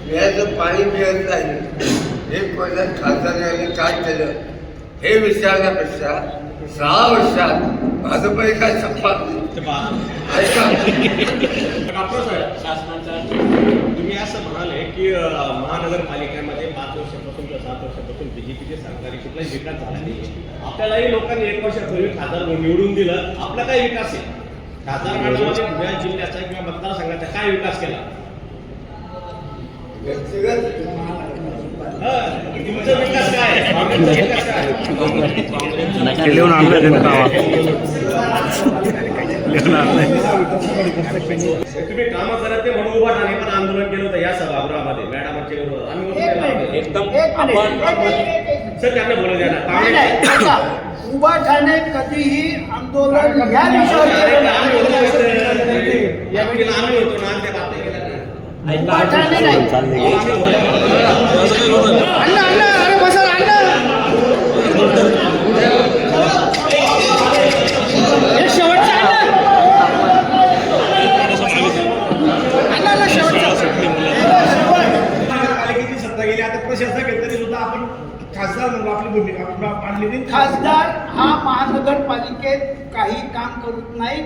पिण्याचं पाणी मिळत नाही, हे कोणाला खासदारांनी काय केलं हे विचारण्यापेक्षा 6 वर्षात भाजपने काय संपा शासनाचा तुम्ही असं म्हणाले की महानगरपालिकेमध्ये 5 वर्षापासून किंवा 7 वर्षापासून बीजेपीचे सरकारी कुठलाही विकास झाला नाही. आपल्यालाही लोकांनी 1 वर्षापूर्वी खासदार निवडून दिलं. आपला काय विकास आहे? खासदार मॅडमने धुळे जिल्ह्याचा किंवा मतदारसंघाचा काय विकास केला? तुमचा विकास काय लिहून आणलं तुम्ही कामं करत ते म्हणून उभा राहणे पण आंदोलन केलं होतं या सभागृहामध्ये मॅडमच्या विरोधात. आम्ही एकदम सर त्यांना बोलू द्या ना. उभा ठाणे कधीही आंदोलन या विषयावर होतो ना त्या बाबतीत उभा ठाणे नाही. प्रशासक आहे तरी सुद्धा आपण खासदार म्हणून आपली भूमिका मांडली नाही. खासदार हा महानगरपालिकेत काही काम करत नाही.